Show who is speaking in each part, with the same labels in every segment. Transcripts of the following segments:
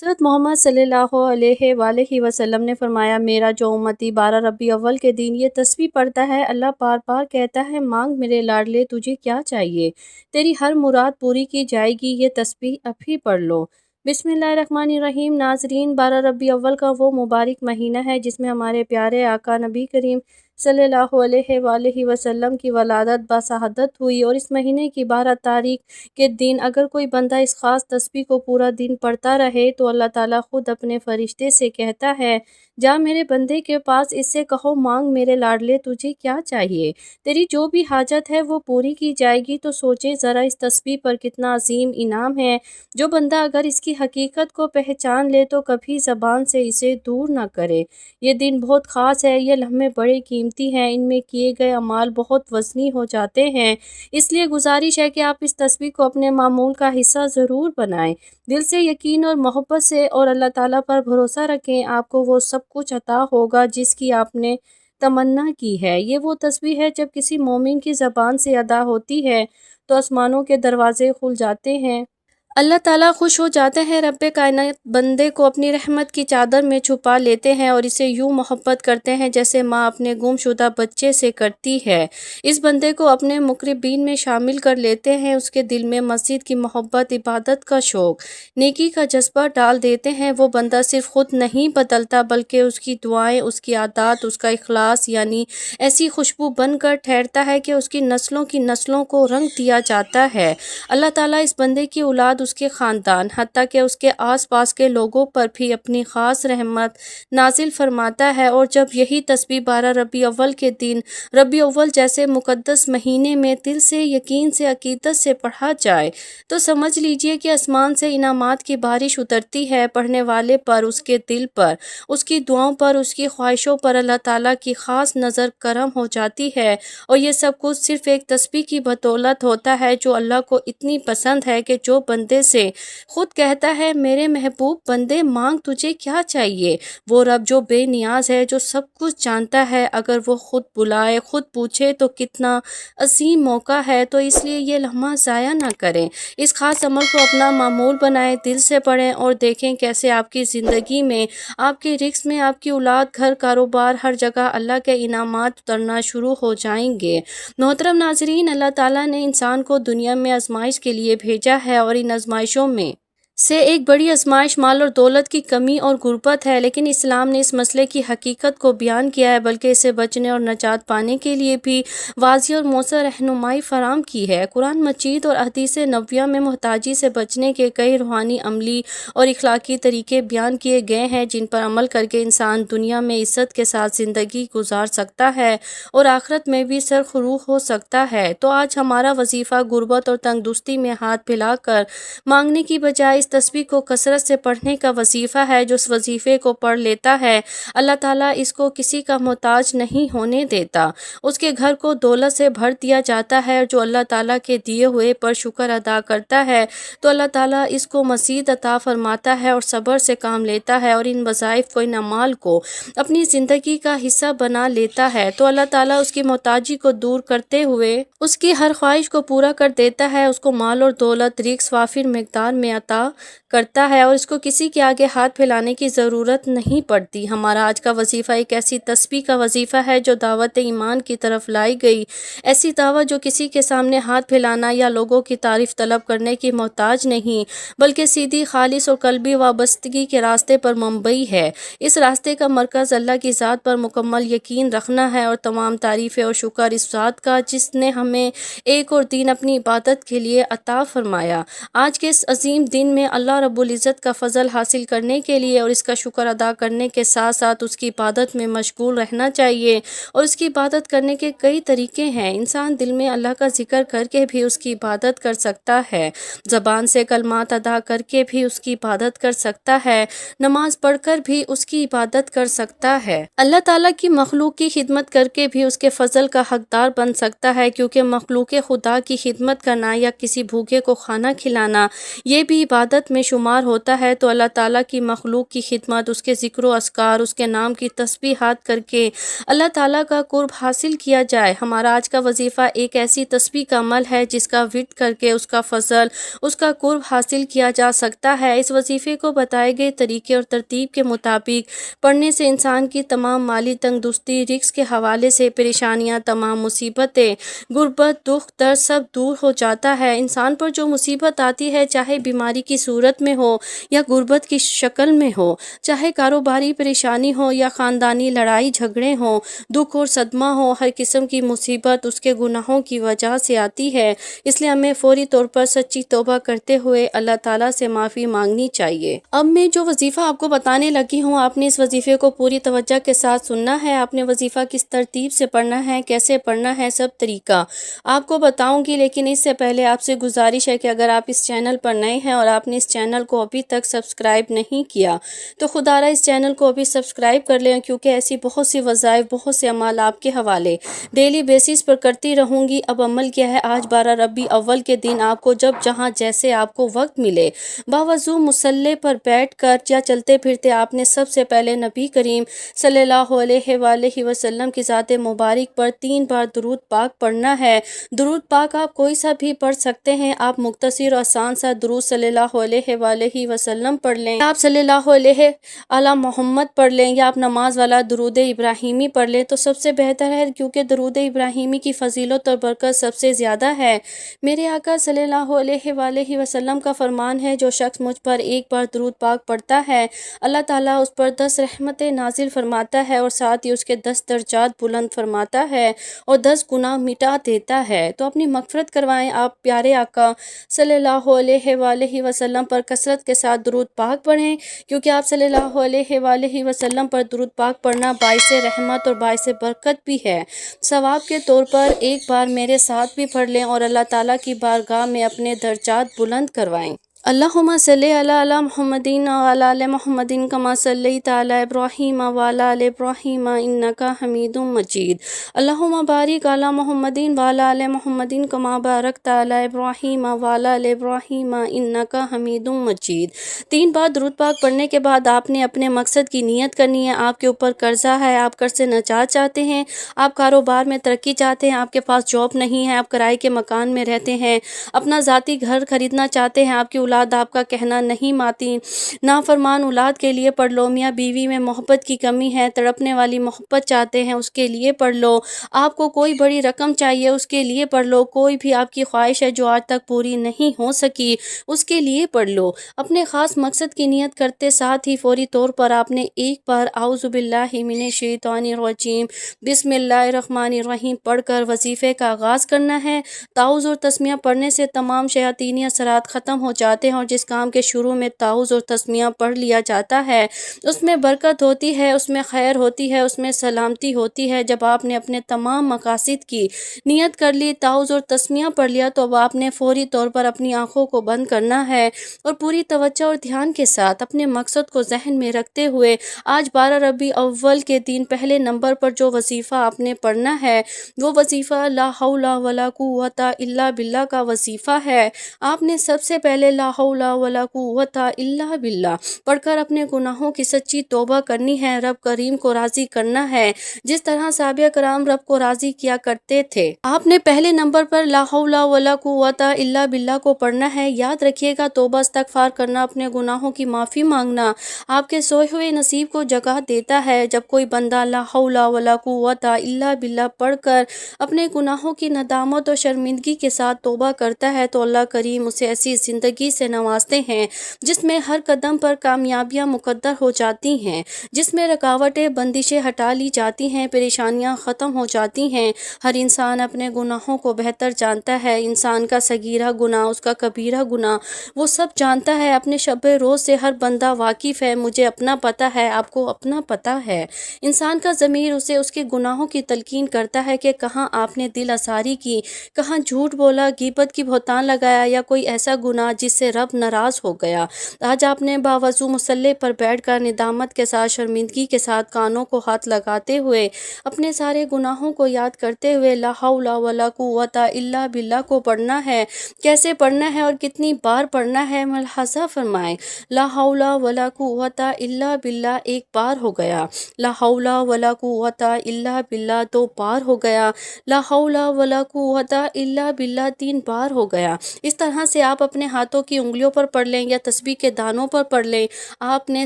Speaker 1: حضرت محمد صلی اللہ علیہ وآلہ وسلم نے فرمایا، میرا جو امتی 12 ربیع اول کے دن یہ تسبیح پڑھتا ہے، اللہ بار بار کہتا ہے، مانگ میرے لاڈلے، تجھے کیا چاہیے، تیری ہر مراد پوری کی جائے گی، یہ تسبیح اب ہی پڑھ لو۔ بسم اللہ الرحمن الرحیم۔ ناظرین، 12 ربیع اول کا وہ مبارک مہینہ ہے جس میں ہمارے پیارے آقا نبی کریم صلی اللہ علیہ وآلہ وسلم کی ولادت بشہادت ہوئی، اور اس مہینے کی 12 تاریخ کے دن اگر کوئی بندہ اس خاص تسبیح کو پورا دن پڑھتا رہے تو اللہ تعالیٰ خود اپنے فرشتے سے کہتا ہے، جا میرے بندے کے پاس، اس سے کہو، مانگ میرے لاڈلے، تجھے کیا چاہیے، تیری جو بھی حاجت ہے وہ پوری کی جائے گی۔ تو سوچے ذرا اس تسبیح پر کتنا عظیم انعام ہے۔ جو بندہ اگر اس کی حقیقت کو پہچان لے تو کبھی زبان سے اسے دور نہ کرے۔ یہ دن بہت خاص ہے، یہ لمحے بڑے قیمتی ہیں، ان میں کیے گئے اعمال بہت وزنی ہو جاتے ہیں، اس لیے گزارش ہے کہ آپ اس تسبیح کو اپنے معمول کا حصہ ضرور بنائیں، دل سے یقین اور محبت سے، اور اللہ تعالیٰ پر بھروسہ رکھیں، آپ کو وہ سب کچھ عطا ہوگا جس کی آپ نے تمنا کی ہے۔ یہ وہ تسبیح ہے جب کسی مومن کی زبان سے ادا ہوتی ہے تو آسمانوں کے دروازے کھل جاتے ہیں، اللہ تعالیٰ خوش ہو جاتے ہیں، رب کائنات بندے کو اپنی رحمت کی چادر میں چھپا لیتے ہیں اور اسے یوں محبت کرتے ہیں جیسے ماں اپنے گم شدہ بچے سے کرتی ہے۔ اس بندے کو اپنے مقربین میں شامل کر لیتے ہیں، اس کے دل میں مسجد کی محبت، عبادت کا شوق، نیکی کا جذبہ ڈال دیتے ہیں۔ وہ بندہ صرف خود نہیں بدلتا بلکہ اس کی دعائیں، اس کی عادات، اس کا اخلاص یعنی ایسی خوشبو بن کر ٹھہرتا ہے کہ اس کی نسلوں کی نسلوں کو رنگ دیا جاتا ہے۔ اللہ تعالیٰ اس بندے کی اولاد، اس کے خاندان، حتیٰ کہ اس کے آس پاس کے لوگوں پر بھی اپنی خاص رحمت نازل فرماتا ہے، اور جب یہی تسبیح 12 ربیع اول کے دن ربیع اول جیسے مقدس مہینے میں دل سے، یقین سے، عقیدت سے پڑھا جائے تو سمجھ لیجئے کہ آسمان سے انعامات کی بارش اترتی ہے، پڑھنے والے پر، اس کے دل پر، اس کی دعاؤں پر، اس کی خواہشوں پر اللہ تعالیٰ کی خاص نظر کرم ہو جاتی ہے، اور یہ سب کچھ صرف ایک تسبیح کی بدولت ہوتا ہے جو اللہ کو اتنی پسند ہے کہ جو بندے سے خود کہتا ہے، میرے محبوب بندے، مانگ تجھے کیا چاہیے۔ وہ رب جو بے نیاز ہے، جو سب کچھ جانتا ہے، اگر وہ خود بلائے، خود پوچھے تو کتنا عظیم موقع ہے۔ تو اس لیے یہ لمحہ ضائع نہ کریں، اس خاص عمل کو اپنا معمول بنائیں، دل سے پڑھیں اور دیکھیں کیسے آپ کی زندگی میں، آپ کے رزق میں، آپ کی اولاد، گھر، کاروبار، ہر جگہ اللہ کے انعامات اترنا شروع ہو جائیں گے۔ محترم ناظرین، اللہ تعالیٰ نے انسان کو دنیا میں آزمائش کے لیے بھیجا ہے، اور ان آزمائشوں میں سے ایک بڑی آزمائش مال اور دولت کی کمی اور غربت ہے، لیکن اسلام نے اس مسئلے کی حقیقت کو بیان کیا ہے، بلکہ اسے بچنے اور نجات پانے کے لیے بھی واضح اور موثر رہنمائی فراہم کی ہے۔ قرآن مجید اور احادیث نبویہ میں محتاجی سے بچنے کے کئی روحانی، عملی اور اخلاقی طریقے بیان کیے گئے ہیں جن پر عمل کر کے انسان دنیا میں عزت کے ساتھ زندگی گزار سکتا ہے اور آخرت میں بھی سرخروح ہو سکتا ہے۔ تو آج ہمارا وظیفہ غربت اور تنگ دستی میں ہاتھ پھیلا کر مانگنے کی بجائے اس تسبیح کو کثرت سے پڑھنے کا وظیفہ ہے۔ جو اس وظیفے کو پڑھ لیتا ہے، اللہ تعالیٰ اس کو کسی کا محتاج نہیں ہونے دیتا، اس کے گھر کو دولت سے بھر دیا جاتا ہے، اور جو اللہ تعالیٰ کے دیے ہوئے پر شکر ادا کرتا ہے تو اللہ تعالیٰ اس کو مزید عطا فرماتا ہے اور صبر سے کام لیتا ہے، اور ان وظائف کو، ان اعمال کو اپنی زندگی کا حصہ بنا لیتا ہے تو اللہ تعالیٰ اس کی محتاجی کو دور کرتے ہوئے اس کی ہر خواہش کو پورا کر دیتا ہے، اس کو مال اور دولت، رزق وافر مقدار میں عطا کرتا ہے، اور اس کو کسی کے آگے ہاتھ پھیلانے کی ضرورت نہیں پڑتی۔ ہمارا آج کا وظیفہ ایک ایسی تسبیح کا وظیفہ ہے جو دعوت ایمان کی طرف لائی گئی، ایسی دعوت جو کسی کے سامنے ہاتھ پھیلانا یا لوگوں کی تعریف طلب کرنے کی محتاج نہیں، بلکہ سیدھی، خالص اور قلبی وابستگی کے راستے پر مبنی ہے۔ اس راستے کا مرکز اللہ کی ذات پر مکمل یقین رکھنا ہے، اور تمام تعریفیں اور شکر اس ذات کا جس نے ہمیں ایک اور دین اپنی عبادت کے لیے عطا فرمایا۔ آج کے اس عظیم دن میں اللہ رب العزت کا فضل حاصل کرنے کے لیے اور اس کا شکر ادا کرنے کے ساتھ ساتھ اس کی عبادت میں مشغول رہنا چاہیے، اور اس کی عبادت کرنے کے کئی طریقے ہیں۔ انسان دل میں اللہ کا ذکر کر کے بھی اس کی عبادت کر سکتا ہے، زبان سے کلمات ادا کر کے بھی اس کی عبادت کر سکتا ہے، نماز پڑھ کر بھی اس کی عبادت کر سکتا ہے، اللہ تعالیٰ کی مخلوق کی خدمت کر کے بھی اس کے فضل کا حقدار بن سکتا ہے، کیونکہ مخلوق خدا کی خدمت کرنا یا کسی بھوکے کو کھانا کھلانا یہ بھی عبادت میں شمار ہوتا ہے تو اللہ تعالیٰ کی مخلوق کی خدمت، اس کے ذکر و اذکار، اس کے نام کی تسبیحات کر کے اللہ تعالیٰ کا قرب حاصل کیا جائے۔ ہمارا آج کا وظیفہ ایک ایسی تسبیح کا عمل ہے جس کا ورد کر کے اس کا فضل، اس کا قرب حاصل کیا جا سکتا ہے۔ اس وظیفے کو بتائے گئے طریقے اور ترتیب کے مطابق پڑھنے سے انسان کی تمام مالی تنگ دستی، رزق کے حوالے سے پریشانیاں، تمام مصیبتیں، غربت، دکھ، درد سب دور ہو جاتا ہے۔ انسان پر جو مصیبت آتی ہے، چاہے بیماری کی صورت میں ہو یا غربت کی شکل میں ہو، چاہے کاروباری پریشانی ہو یا خاندانی لڑائی جھگڑے ہوں، دکھ اور صدمہ ہو، ہر قسم کی مصیبت اس کے گناہوں کی وجہ سے آتی ہے۔ اس لیے ہمیں فوری طور پر سچی توبہ کرتے ہوئے اللہ تعالیٰ سے معافی مانگنی چاہیے۔ اب میں جو وظیفہ آپ کو بتانے لگی ہوں، آپ نے اس وظیفے کو پوری توجہ کے ساتھ سننا ہے۔ آپ نے وظیفہ کس ترتیب سے پڑھنا ہے، کیسے پڑھنا ہے، سب طریقہ آپ کو بتاؤں گی، لیکن اس سے پہلے آپ سے گزارش ہے کہ اگر آپ اس چینل پر نئے ہیں اور آپ نے اس چینل کو ابھی تک سبسکرائب نہیں کیا تو خدا را اس چینل کو ابھی سبسکرائب کر لیں، کیونکہ ایسی بہت سی وظائف، بہت سے اعمال آپ کے حوالے ڈیلی بیسس پر کرتی رہوں گی۔ اب عمل کیا ہے، آج 12 ربیع اول کے دن آپ کو جب جہاں جیسے آپ کو وقت ملے، باوضو مصلی پر بیٹھ کر یا چلتے پھرتے آپ نے سب سے پہلے نبی کریم صلی اللہ علیہ وآلہ وسلم کی ذات مبارک پر 3 بار درود پاک پڑھنا ہے۔ درود پاک آپ کوئی سا بھی پڑھ سکتے ہیں۔ آپ مختصر اور آسان سا درود صلی اللہ علیہ وآلہ وسلم پڑھ لیں، آپ صلی اللہ علیہ علی محمد پڑھ لیں، یا آپ نماز والا درود ابراہیمی پڑھ لیں تو سب سے بہتر ہے، کیونکہ درود ابراہیمی کی فضیلت اور برکت سب سے زیادہ ہے۔ میرے آقا صلی اللہ علیہ وآلہ وسلم کا فرمان ہے، جو شخص مجھ پر ایک بار درود پاک پڑھتا ہے، اللہ تعالیٰ اس پر 10 رحمتیں نازل فرماتا ہے اور ساتھ ہی اس کے 10 درجات بلند فرماتا ہے اور 10 گناہ مٹا دیتا ہے۔ تو اپنی مغفرت کروائیں، آپ پیارے آقا صلی اللہ علیہ وآلہ وسلم پر کثرت کے ساتھ درود پاک پڑھیں، کیونکہ آپ صلی اللہ علیہ وآلہ وسلم پر درود پاک پڑھنا باعث رحمت اور باعث برکت بھی ہے۔ ثواب کے طور پر ایک بار میرے ساتھ بھی پڑھ لیں اور اللہ تعالیٰ کی بارگاہ میں اپنے درجات بلند کروائیں۔ اللہم صلی علی محمد وعلی آل محمد کما صلیت علی ابراہیم وعلی آل ابراہیم انک حمید مجید۔ اللہم بارک علی محمد وعلی آل محمد کما بارکت علی ابراہیم وعلی آل ابراہیم انک حمید مجید۔ 3 بار درود پاک پڑھنے کے بعد آپ نے اپنے مقصد کی نیت کرنی ہے۔ آپ کے اوپر قرضہ ہے، آپ قرض سے نجات چاہتے ہیں، آپ کاروبار میں ترقی چاہتے ہیں، آپ کے پاس جاب نہیں ہے، آپ کرائے کے مکان میں رہتے ہیں، اپنا ذاتی گھر خریدنا چاہتے ہیں، آپ کی اولاد آپ کا کہنا نہیں مانتی، نافرمان اولاد کے لیے پڑھ لو، میاں بیوی میں محبت کی کمی ہے، تڑپنے والی محبت چاہتے ہیں، اس کے لیے پڑھ لو، آپ کو کوئی بڑی رقم چاہیے، اس کے لیے پڑھ لو، کوئی بھی آپ کی خواہش ہے جو آج تک پوری نہیں ہو سکی، اس کے لیے پڑھ لو۔ اپنے خاص مقصد کی نیت کرتے ساتھ ہی فوری طور پر آپ نے ایک بار اعوذ باللہ من الشیطان الرجیم بسم اللہ الرحمن الرحیم پڑھ کر وظیفے کا آغاز کرنا ہے۔ تعوذ اور تسمیہ پڑھنے سے تمام شیاطینی اثرات ختم ہو جاتے ہیں، اور جس کام کے شروع میں تعوذ اور تسمیہ پڑھ لیا جاتا ہے اس میں برکت ہوتی ہے، اس میں خیر ہوتی ہے، اس میں سلامتی ہوتی ہے۔ جب آپ نے اپنے تمام مقاصد کی نیت کر لی، تعوذ اور تسمیہ پڑھ لیا، تو اب آپ نے فوری طور پر اپنی آنکھوں کو بند کرنا ہے اور پوری توجہ اور دھیان کے ساتھ اپنے مقصد کو ذہن میں رکھتے ہوئے آج 12 ربیع اول کے دن پہلے نمبر پر جو وظیفہ آپ نے پڑھنا ہے وہ وظیفہ لا حول ولا قوت الا باللہ کا وظیفہ ہے۔ آپ نے سب سے پہلے لا حول ولا قوت الا باللہ پڑھ کر اپنے گناہوں کی سچی توبہ کرنی ہے، رب کریم کو راضی کرنا ہے، جس طرح صحابہ کرام رب کو راضی کیا کرتے تھے۔ آپ نے پہلے نمبر پر لا حول ولا قوت الا باللہ کو پڑھنا ہے۔ یاد رکھیے گا، توبہ استغفار کرنا، اپنے گناہوں کی معافی مانگنا آپ کے سوئے ہوئے نصیب کو جگا دیتا ہے۔ جب کوئی بندہ لا حول ولا قوت الا باللہ پڑھ کر اپنے گناہوں کی ندامت اور شرمندگی کے ساتھ توبہ کرتا ہے تو اللہ کریم اسے ایسی زندگی سے نوازتے ہیں جس میں ہر قدم پر کامیابیاں مقدر ہو جاتی ہیں، جس میں رکاوٹیں بندشیں ہٹا لی جاتی ہیں، پریشانیاں ختم ہو جاتی ہیں۔ ہر انسان اپنے گناہوں کو بہتر جانتا ہے، انسان کا صغیرہ گناہ، اس کا کبیرہ گناہ وہ سب جانتا ہے۔ اپنے شب روز سے ہر بندہ واقف ہے، مجھے اپنا پتہ ہے، آپ کو اپنا پتہ ہے۔ انسان کا ضمیر اسے اس کے گناہوں کی تلقین کرتا ہے کہ کہاں آپ نے دل آزاری کی، کہاں جھوٹ بولا، غیبت کی بہتان لگایا، یا کوئی ایسا گناہ جس سے سے رب ناراض ہو گیا۔ آج آپ نے باوضو مصلی پر بیٹھ کر ندامت کے ساتھ، شرمندگی کے ساتھ، کانوں کو ہاتھ لگاتے ہوئے، اپنے سارے گناہوں کو یاد کرتے ہوئے لا حول ولا قوت الا باللہ کو پڑھنا ہے۔ کیسے پڑھنا ہے اور کتنی بار پڑھنا ہے ملاحظہ فرمائیں۔ لا حول ولا قوت الا باللہ ایک بار ہو گیا، لا حول ولا قوت الا باللہ 2 بار ہو گیا، لا حول ولا قوت الا باللہ 3 بار ہو گیا۔ اس طرح سے آپ اپنے ہاتھوں کی انگلیوں پر پڑھ لیں یا تسبیح کے دانوں پر پڑھ لیں، آپ نے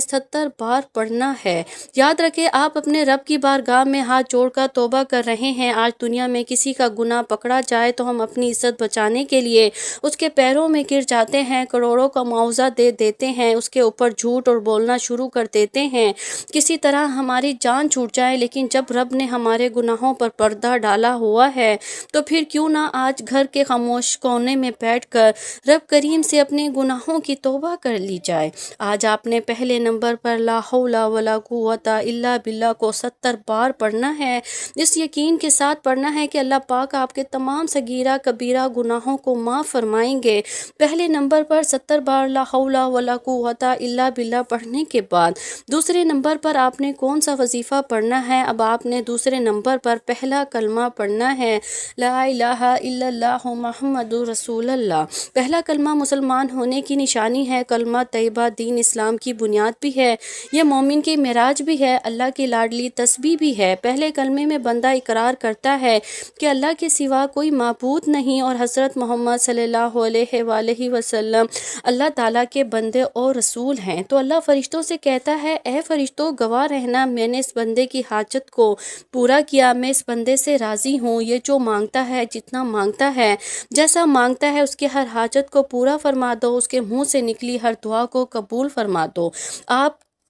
Speaker 1: 70 بار پڑھنا ہے۔ یاد رکھیں آپ اپنے رب کی بارگاہ میں ہاتھ جوڑ کر توبہ کر رہے ہیں۔ آج دنیا میں کسی کا گناہ پکڑا جائے تو ہم اپنی عزت بچانے کے لیے اس کے پیروں میں گر جاتے ہیں، کروڑوں کا معاوضہ دے دیتے ہیں، اس کے اوپر جھوٹ اور بولنا شروع کر دیتے ہیں، کسی طرح ہماری جان چھوٹ جائے۔ لیکن جب رب نے ہمارے گناہوں پر پردہ ڈالا ہوا ہے تو پھر کیوں نہ آج گھر کے خاموش کونے میں بیٹھ کر رب کریم سے اپنے گناہوں کی توبہ کر لی جائے۔ آج آپ نے پہلے نمبر پر لا حول ولا قوت الا باللہ کو 70 بار پڑھنا ہے۔ اس یقین کے ساتھ پڑھنا ہے کہ اللہ پاک آپ کے تمام صغیرہ کبیرہ گناہوں کو معاف فرمائیں گے۔ پہلے نمبر پر 70 بار لا حول ولا قوت الا باللہ پڑھنے کے بعد دوسرے نمبر پر آپ نے کون سا وظیفہ پڑھنا ہے؟ اب آپ نے دوسرے نمبر پر پہلا کلمہ پڑھنا ہے، لا الہ الا اللہ محمد رسول اللہ۔ پہلا کلمہ مسلمان ہونے کی نشانی ہے، کلمہ طیبہ دین اسلام کی بنیاد بھی ہے، یہ مومن کی معراج بھی ہے، اللہ کی لاڈلی تسبیح بھی ہے۔ پہلے کلمے میں بندہ اقرار کرتا ہے کہ اللہ کے سوا کوئی معبود نہیں اور حضرت محمد صلی اللہ علیہ وآلہ وسلم اللہ تعالیٰ کے بندے اور رسول ہیں۔ تو اللہ فرشتوں سے کہتا ہے، اے فرشتوں گواہ رہنا، میں نے اس بندے کی حاجت کو پورا کیا، میں اس بندے سے راضی ہوں، یہ جو مانگتا ہے، جتنا مانگتا ہے، جیسا مانگتا ہے، اس کے ہر حاجت کو پورا فرما دو، اس کے منہ سے نکلی ہر دعا کو قبول فرما دو۔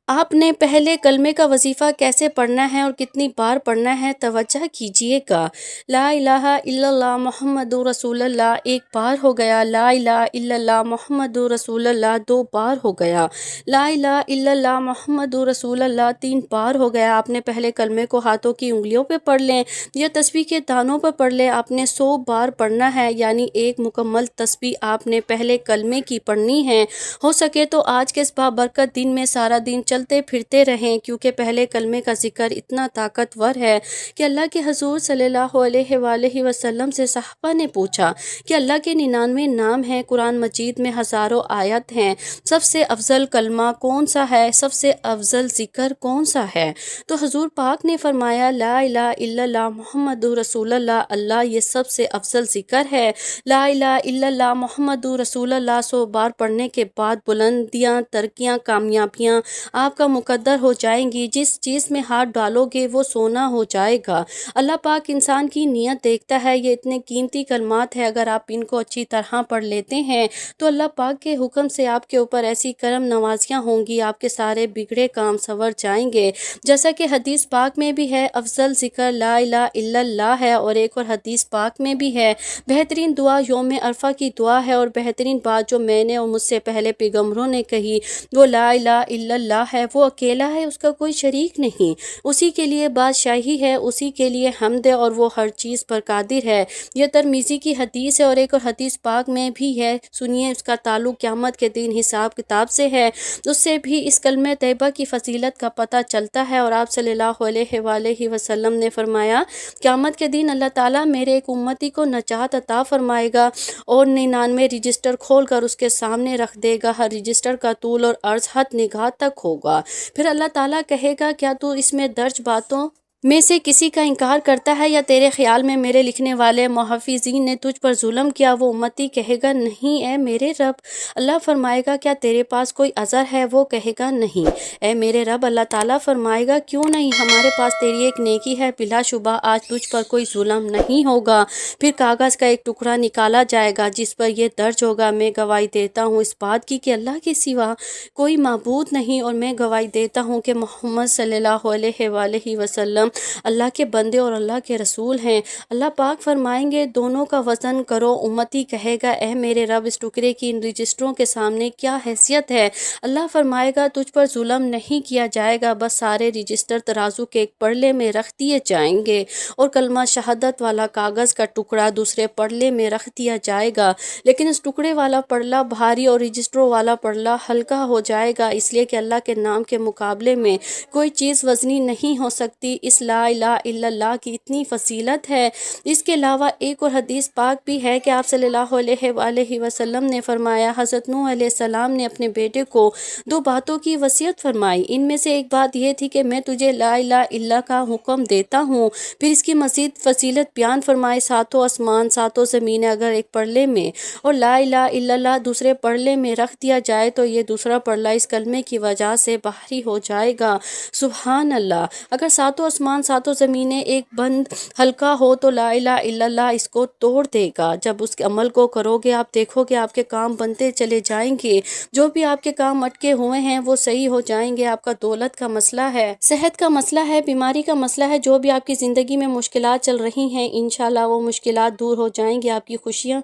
Speaker 1: آپ نے پہلے کلمے کا وظیفہ کیسے پڑھنا ہے اور کتنی بار پڑھنا ہے توجہ کیجئے گا۔ لا الہ الا اللہ محمد رسول اللہ 1 بار ہو گیا، لا الہ الا اللہ محمد رسول اللہ 2 بار ہو گیا، لا الہ الا اللہ محمد رسول اللہ 3 بار ہو گیا۔ آپ نے پہلے کلمے کو ہاتھوں کی انگلیوں پہ پڑھ لیں یا تسبیح کے دانوں پر پڑھ لیں، آپ نے 100 بار پڑھنا ہے، یعنی ایک مکمل تسبیح آپ نے پہلے کلمے کی پڑھنی ہے۔ ہو سکے تو آج کے اس بابرکت دن میں سارا دن چلتے پھرتے رہیں، کیونکہ پہلے کلمے کا ذکر اتنا طاقتور ہے کہ اللہ کے حضور صلی اللہ علیہ وآلہ وسلم سے صحابہ نے پوچھا کہ اللہ کے 99 نام ہیں، قرآن مجید میں ہزاروں آیت ہیں، سب سے افضل کلمہ کون سا ہے، سب سے افضل ذکر کون سا ہے؟ تو حضور پاک نے فرمایا لا الہ الا اللہ محمد رسول اللہ، اللہ یہ سب سے افضل ذکر ہے۔ لا الہ الا اللہ محمد رسول اللہ 100 بار پڑھنے کے بعد بلندیاں، ترقیاں، کامیابیاں آپ کا مقدر ہو جائیں گی، جس چیز میں ہاتھ ڈالو گے وہ سونا ہو جائے گا۔ اللہ پاک انسان کی نیت دیکھتا ہے، یہ اتنے قیمتی کلمات ہیں، اگر آپ ان کو اچھی طرح پڑھ لیتے ہیں تو اللہ پاک کے حکم سے آپ کے اوپر ایسی کرم نوازیاں ہوں گی، آپ کے سارے بگڑے کام سنور جائیں گے۔ جیسا کہ حدیث پاک میں بھی ہے، افضل ذکر لا الہ الا اللہ ہے، اور ایک اور حدیث پاک میں بھی ہے، بہترین دعا یوم عرفہ کی دعا ہے، اور بہترین بات جو میں نے اور مجھ سے پہلے پیغمبروں نے کہی وہ لا الہ الا اللہ ہے، وہ اکیلا ہے، اس کا کوئی شریک نہیں، اسی کے لیے بادشاہی ہے، اسی کے لیے حمد ہے، اور وہ ہر چیز پر قادر ہے۔ یہ ترمذی کی حدیث ہے، اور ایک اور حدیث پاک میں بھی ہے، سنیے، اس کا تعلق قیامت کے دن حساب کتاب سے ہے، اس سے بھی اس کلمہ طیبہ کی فضیلت کا پتہ چلتا ہے۔ اور آپ صلی اللہ علیہ وآلہ وسلم نے فرمایا قیامت کے دن اللہ تعالیٰ میرے ایک امتی کو نجات عطا فرمائے گا اور 99 رجسٹر کھول کر اس کے سامنے رکھ دے گا، ہر رجسٹر کا طول اور عرض حد نگاہ تک ہوگا۔ پھر اللہ تعالیٰ کہے گا کیا تو اس میں درج باتوں میں سے کسی کا انکار کرتا ہے، یا تیرے خیال میں میرے لکھنے والے محافظین نے تجھ پر ظلم کیا؟ وہ امتی کہے گا نہیں اے میرے رب۔ اللہ فرمائے گا کیا تیرے پاس کوئی عذر ہے؟ وہ کہے گا نہیں اے میرے رب۔ اللہ تعالیٰ فرمائے گا کیوں نہیں، ہمارے پاس تیری ایک نیکی ہے، بلا شبہ آج تجھ پر کوئی ظلم نہیں ہوگا۔ پھر کاغذ کا ایک ٹکڑا نکالا جائے گا جس پر یہ درج ہوگا، میں گواہی دیتا ہوں اس بات کی کہ اللہ کے سوا کوئی معبود نہیں، اور میں گواہی دیتا ہوں کہ محمد صلی اللہ علیہ وآلہ وسلم اللہ کے بندے اور اللہ کے رسول ہیں۔ اللہ پاک فرمائیں گے دونوں کا وزن کرو۔ امتی کہے گا اے میرے رب اس ٹکڑے کی ان رجسٹروں کے سامنے کیا حیثیت ہے؟ اللہ فرمائے گا تجھ پر ظلم نہیں کیا جائے گا، بس سارے رجسٹر ترازو کے ایک پڑلے میں رکھ دیے جائیں گے اور کلمہ شہادت والا کاغذ کا ٹکڑا دوسرے پڑلے میں رکھ دیا جائے گا، لیکن اس ٹکڑے والا پڑلا بھاری اور رجسٹروں والا پڑلا ہلکا ہو جائے گا، اس لیے کہ اللہ کے نام کے مقابلے میں کوئی چیز وزنی نہیں ہو سکتی۔ اس لا الہ الا اللہ کی اتنی فضیلت ہے۔ اس کے علاوہ ایک اور حدیث پاک بھی ہے کہ آپ صلی اللہ علیہ وآلہ وسلم نے فرمایا، حضرت نوح علیہ السلام نے اپنے بیٹے کو 2 باتوں کی وصیت فرمائی، ان میں سے ایک بات یہ تھی کہ میں تجھے لا الہ الا کا حکم دیتا ہوں، پھر اس کی مزید فضیلت بیان فرمائی، 7 آسمان 7 زمینیں اگر ایک پڑلے میں اور لا الہ الا اللہ دوسرے پڑلے میں رکھ دیا جائے تو یہ دوسرا پڑلا اس کلمے کی وجہ سے بھاری ہو جائے گا۔ سبحان اللہ، اگر 7 آسمان 7 زمینیں ایک بند ہلکا ہو تو لا الہ الا اللہ اس کو توڑ دے گا۔ جب اس کے عمل کو کرو گے آپ دیکھو گے آپ کے کام بنتے چلے جائیں گے، جو بھی آپ کے کام اٹکے ہوئے ہیں وہ صحیح ہو جائیں گے۔ آپ کا دولت کا مسئلہ ہے، صحت کا مسئلہ ہے، بیماری کا مسئلہ ہے، جو بھی آپ کی زندگی میں مشکلات چل رہی ہیں انشاءاللہ وہ مشکلات دور ہو جائیں گی، آپ کی خوشیاں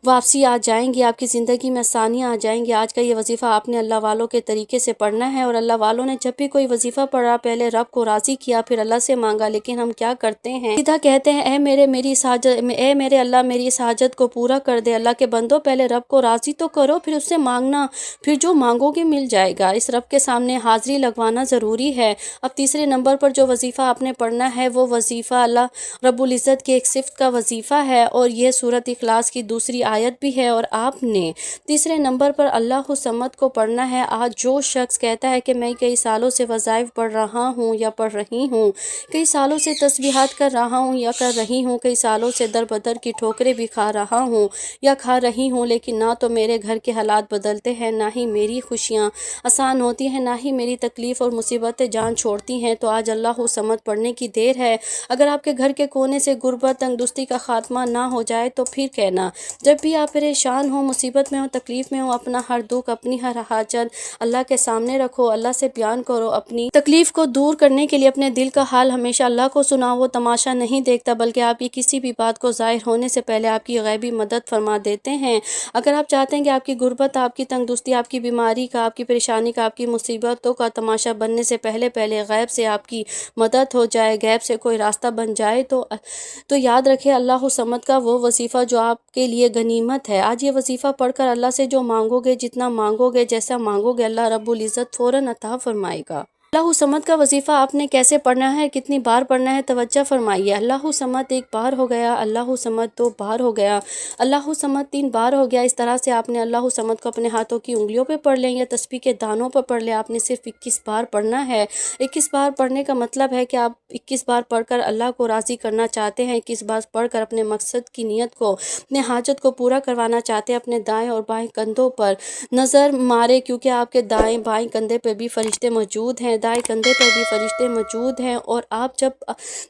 Speaker 1: واپسی آ جائیں گی، آپ کی زندگی میں آسانیاں آ جائیں گی۔ آج کا یہ وظیفہ آپ نے اللہ والوں کے طریقے سے پڑھنا ہے، اور اللہ والوں نے جب بھی کوئی وظیفہ پڑھا پہلے رب کو راضی کیا پھر اللہ سے مانگا، لیکن ہم کیا کرتے ہیں سیدھا کہتے ہیں اے میرے اللہ میری اس حاجت کو پورا کر دے۔ اللہ کے بندوں پہلے رب کو راضی تو کرو پھر اس سے مانگنا، پھر جو مانگو گے مل جائے گا۔ اس رب کے سامنے حاضری لگوانا ضروری ہے۔ اب تیسرے نمبر پر جو وظیفہ آپ نے پڑھنا ہے وہ وظیفہ اللہ رب العزت کی ایک صفت کا وظیفہ ہے، اور یہ سورۃ اخلاص کی دوسری آیت بھی ہے، اور آپ نے تیسرے نمبر پر اللہ الصمد کو پڑھنا ہے۔ آج جو شخص کہتا ہے کہ میں کئی سالوں سے وظائف پڑھ رہا ہوں یا پڑھ رہی ہوں، کئی سالوں سے تسبیحات کر رہا ہوں یا کر رہی ہوں، کئی سالوں سے در بدر کی ٹھوکریں بھی کھا رہا ہوں یا کھا رہی ہوں، لیکن نہ تو میرے گھر کے حالات بدلتے ہیں، نہ ہی میری خوشیاں آسان ہوتی ہیں، نہ ہی میری تکلیف اور مصیبتیں جان چھوڑتی ہیں، تو آج اللہ الصمد پڑھنے کی دیر ہے۔ اگر آپ کے گھر کے کونے سے غربت تنگدستی کا خاتمہ نہ ہو جائے تو پھر کہنا، جب بھی آپ پریشان ہوں، مصیبت میں ہوں، تکلیف میں ہوں، اپنا ہر دکھ اپنی ہر حاجت اللہ کے سامنے رکھو، اللہ سے بیان کرو، اپنی تکلیف کو دور کرنے کے لیے اپنے دل کا حال ہمیشہ اللہ کو سناؤ۔ وہ تماشا نہیں دیکھتا بلکہ آپ کی کسی بھی بات کو ظاہر ہونے سے پہلے آپ کی غیبی مدد فرما دیتے ہیں۔ اگر آپ چاہتے ہیں کہ آپ کی غربت، آپ کی تنگدستی، آپ کی بیماری کا، آپ کی پریشانی کا، آپ کی مصیبتوں کا تماشا بننے سے پہلے غیب سے آپ کی مدد ہو جائے، غیب سے کوئی راستہ بن جائے، تو یاد رکھیں اللہ الصمد کا وہ وظیفہ جو آپ کے لیے غنیمت ہے۔ آج یہ وظیفہ پڑھ کر اللہ سے جو مانگو گے، جتنا مانگو گے، جیسا مانگو گے، اللہ رب العزت فوراً عطا فرمائے گا۔ اللہ الصمد کا وظیفہ آپ نے کیسے پڑھنا ہے، کتنی بار پڑھنا ہے، توجہ فرمائیے۔ اللہ الصمد 1 بار ہو گیا، اللہ الصمد 2 بار ہو گیا، اللہ الصمد 3 بار ہو گیا۔ اس طرح سے آپ نے اللہ الصمد کو اپنے ہاتھوں کی انگلیوں پہ پڑھ لیں یا تسبیح کے دانوں پر پڑھ لیں۔ آپ نے صرف 21 بار پڑھنا ہے۔ 21 بار پڑھنے کا مطلب ہے کہ آپ 21 بار پڑھ کر اللہ کو راضی کرنا چاہتے ہیں، 21 بار پڑھ کر اپنے مقصد کی نیت کو، اپنے حاجت کو پورا کروانا چاہتے ہیں۔ اپنے دائیں اور بائیں کندھوں پر نظر مارے، کیونکہ آپ کے دائیں بائیں کندھے پہ بھی فرشتے موجود ہیں، دائیں کندھے پر بھی فرشتے موجود ہیں، اور آپ جب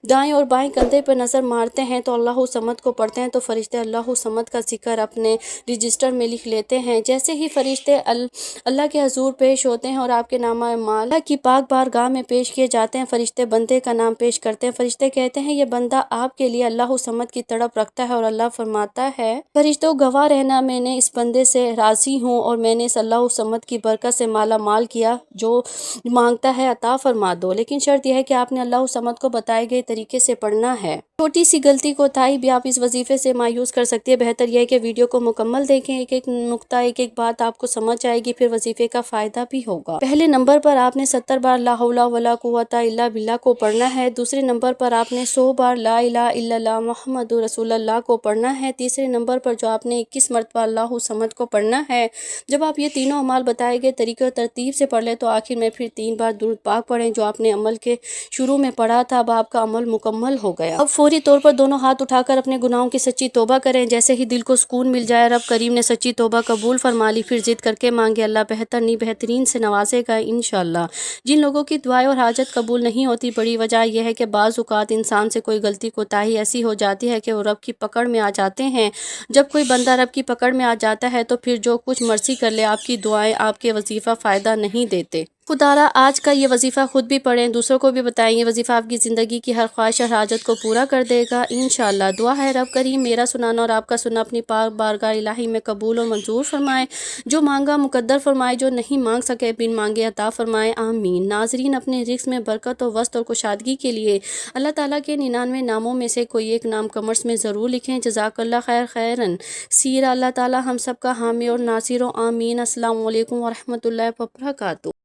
Speaker 1: دائیں اور بائیں کندھے پر نظر مارتے ہیں تو اللہ الصمد کو پڑھتے ہیں تو فرشتے اللہ الصمد کا ذکر اپنے رجسٹر میں لکھ لیتے ہیں۔ جیسے ہی فرشتے اللہ کے حضور پیش ہوتے ہیں اور آپ کے نامہ اعمال اللہ کی پاک بارگاہ میں پیش کیے جاتے ہیں، فرشتے بندے کا نام پیش کرتے ہیں۔ فرشتے کہتے ہیں یہ بندہ آپ کے لیے اللہ الصمد کی تڑپ رکھتا ہے، اور اللہ فرماتا ہے فرشتوں گواہ رہنا، میں نے اس بندے سے راضی ہوں اور میں نے اس اللہ الصمد کی برکت سے مالا مال کیا، جو مانگتا ہے عطا فرما دو۔ لیکن شرط یہ ہے کہ آپ نے اللہ الصمد کو بتائے گئے طریقے سے پڑھنا ہے۔ چھوٹی سی غلطی کوتاہی بھی آپ اس وظیفے سے مایوس کر سکتی ہے۔ بہتر یہ ہے کہ ویڈیو کو مکمل دیکھیں، ایک ایک نقطہ، ایک ایک بات آپ کو سمجھ آئے گی، پھر وظیفے کا فائدہ بھی ہوگا۔ پہلے نمبر پر آپ نے 70 بار لا حول ولا قوت الا باللہ کو پڑھنا ہے۔ دوسرے نمبر پر آپ نے 100 بار لا الہ الا اللہ محمد رسول اللہ کو پڑھنا ہے۔ تیسرے نمبر پر جو آپ نے 21 مرتبہ اللہ الصمد کو پڑھنا ہے۔ جب آپ یہ تینوں اعمال بتائے گئے طریقے اور ترتیب سے پڑھ لیں تو آخر میں پھر 3 بار درود پاک پڑھیں جو آپ نے عمل کے شروع میں پڑھا تھا۔ اب آپ کا عمل مکمل ہو گیا۔ اب فوری طور پر دونوں ہاتھ اٹھا کر اپنے گناہوں کی سچی توبہ کریں۔ جیسے ہی دل کو سکون مل جائے، رب کریم نے سچی توبہ قبول فرما لی، پھر ضد کر کے مانگے، اللہ بہتر نہیں بہترین سے نوازے گا انشاءاللہ۔ جن لوگوں کی دعائیں اور حاجت قبول نہیں ہوتی، بڑی وجہ یہ ہے کہ بعض اوقات انسان سے کوئی غلطی کوتاہی ایسی ہو جاتی ہے کہ وہ رب کی پکڑ میں آ جاتے ہیں۔ جب کوئی بندہ رب کی پکڑ میں آ جاتا ہے تو پھر جو کچھ مرضی کر لے، آپ کی دعائیں، آپ کے وظیفہ فائدہ نہیں دیتے۔ خدارہ آج کا یہ وظیفہ خود بھی پڑھیں، دوسروں کو بھی بتائیں۔ یہ وظیفہ آپ کی زندگی کی ہر خواہش اور حاجت کو پورا کر دے گا انشاءاللہ۔ دعا ہے رب کریم میرا سنانا اور آپ کا سننا اپنی پاک بارگاہ الہی میں قبول و منظور فرمائے، جو مانگا مقدر فرمائے، جو نہیں مانگ سکے بن مانگے عطا فرمائے، آمین۔ ناظرین، اپنے رزق میں برکت و وسط اور کشادگی کے لیے اللہ تعالیٰ کے 99 ناموں میں سے کوئی ایک نام کمرس میں ضرور لکھیں۔ جزاک اللہ خیر خیرن سیرا۔ اللہ تعالیٰ ہم سب کا حامی اور ناصر و آمین۔ السلام علیکم ورحمۃ اللہ وبرکاتہ۔